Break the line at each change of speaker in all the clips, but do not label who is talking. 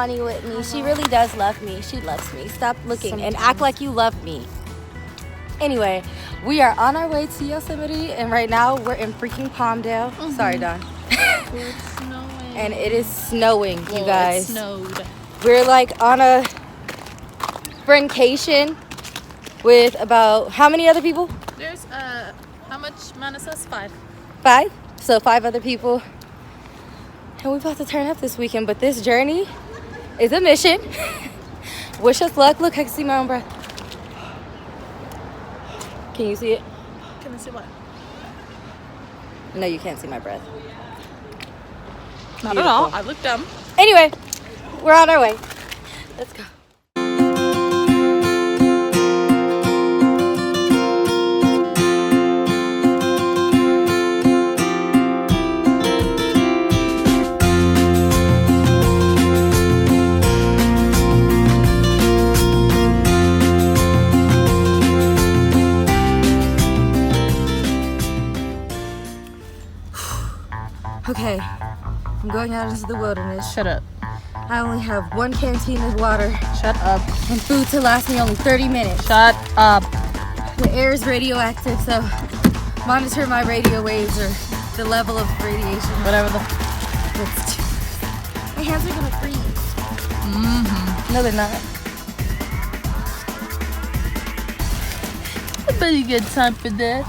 Bonnie with me. She really does love me. She loves me. Stop looking and act like you love me. Anyway, we are on our way to Yosemite, and right now we're in freaking Palmdale. Sorry, Don.
It's snowing.
And it is snowing, you guys.
It snowed.
We're like on a Friendcation with about how many other people?
There's how much minus us? 5.
5. So 5 other people. And we're about to turn up this weekend, but this journey is a mission. Wish us luck. Look, I can see my own breath. Can you see it?
Can I see what?
No, you can't see my breath.
Not at all. I look dumb.
Anyway, we're on our way. Let's go. Okay, I'm going out into the wilderness.
Shut up.
I only have 1 canteen of water
Shut up.
and food to last me only 30 minutes.
Shut up.
The air is radioactive, so monitor my radio waves or the level of radiation.
Whatever the.
My hands are gonna freeze.
Mm-hmm.
No, they're not.
Nobody got time for that.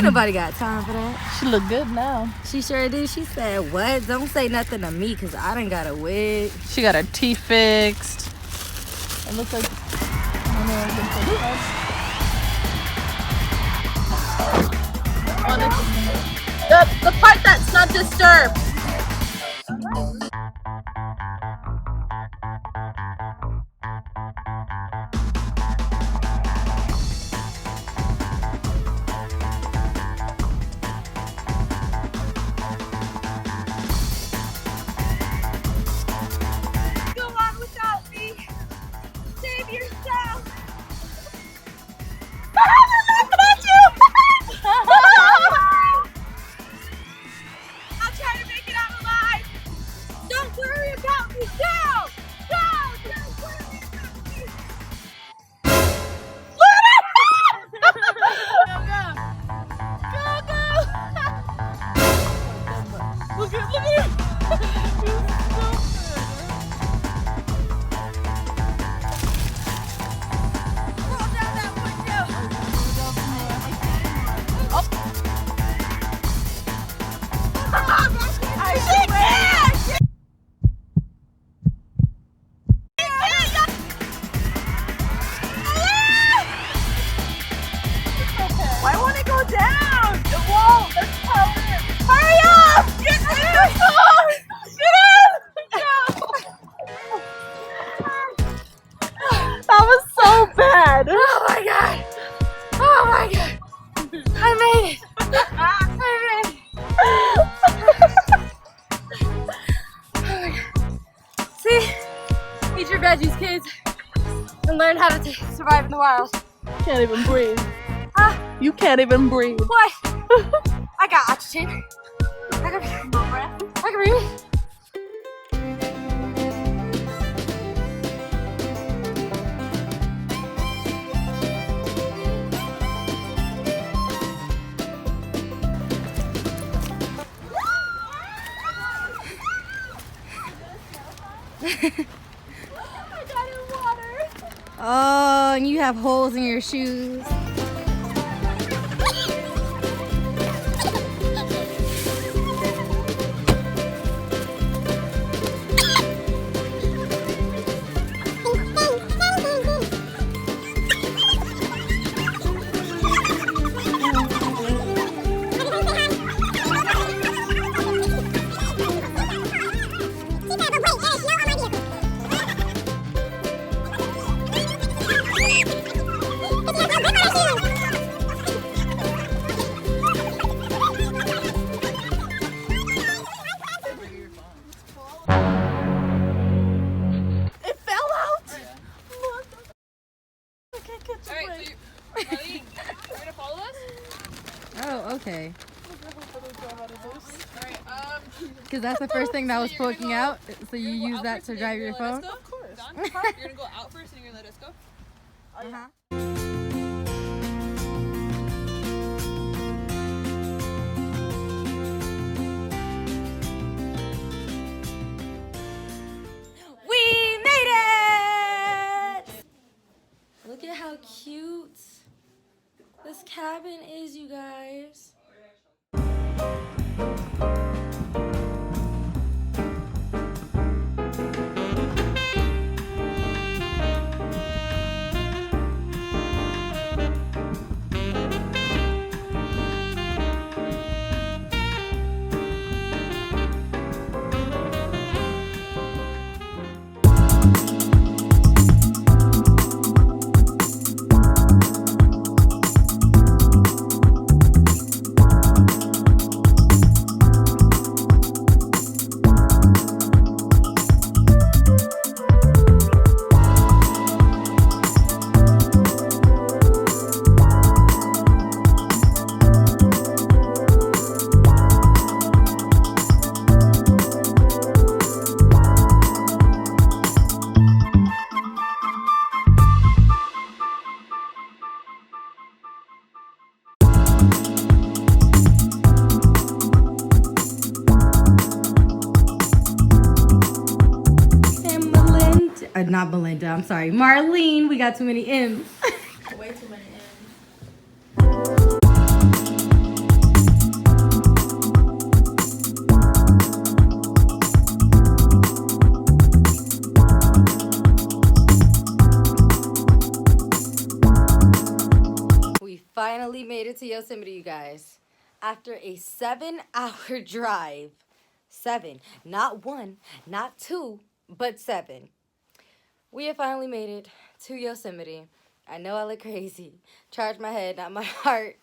Nobody got time for that.
She look good now.
She sure did. She said, what? Don't say nothing to me, because I done got a wig.
She got her teeth fixed. It looks like. The part that's not disturbed. Why won't it go down? It won't. That's how it is. Hurry up! Get in the car! Get in! That was so bad.
Oh my god. Oh my god. I made it. I made it. Oh my god. See? Eat your veggies, kids. And learn how to survive in the wild.
Can't even breathe.
Huh?
You can't even breathe.
What? I got oxygen. I can breathe. I can breathe.
I got in water.
Oh, and you have holes in your shoes. Oh, okay.
Alright,
Because that's the first thing that was poking out. So you use that to drive your phone?
Of course.
You're gonna go out first and you're gonna let us go?
We made it! Look at how cute this cabin is, you guys. Not Belinda, I'm sorry. Marlene, we got too many M's.
Way too many
We finally made it to Yosemite, you guys. After a 7-hour drive. 7, not 1, not 2, but 7. We have finally made it to Yosemite. I know I look crazy. Charge my head, not my heart.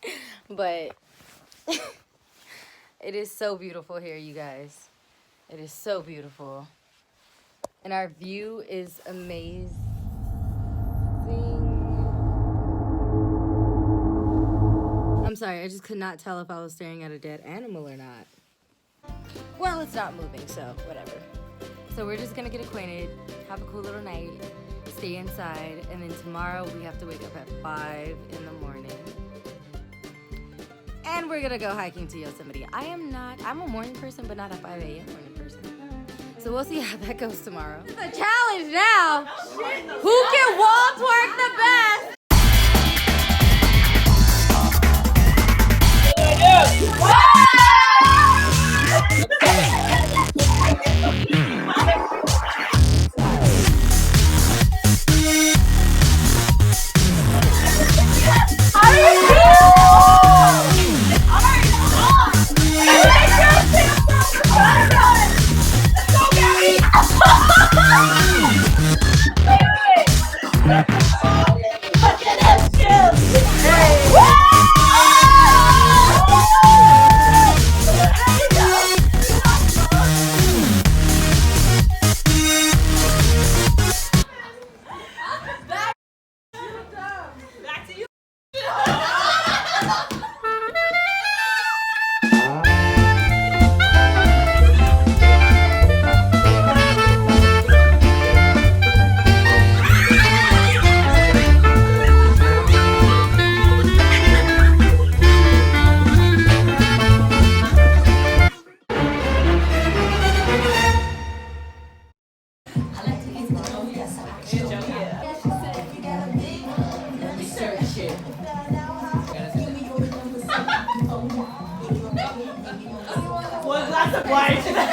But it is so beautiful here, you guys. It is so beautiful. And our view is amazing. I'm sorry, I just could not tell if I was staring at a dead animal or not. Well, it's not moving, so whatever. So we're just gonna get acquainted, have a cool little night, stay inside, and then tomorrow we have to wake up at 5 in the morning. And we're gonna go hiking to Yosemite. I'm a morning person, but not a 5 a.m. morning person. So we'll see how that goes tomorrow. The challenge now. Who can wall twerk the best?
One glass of wine.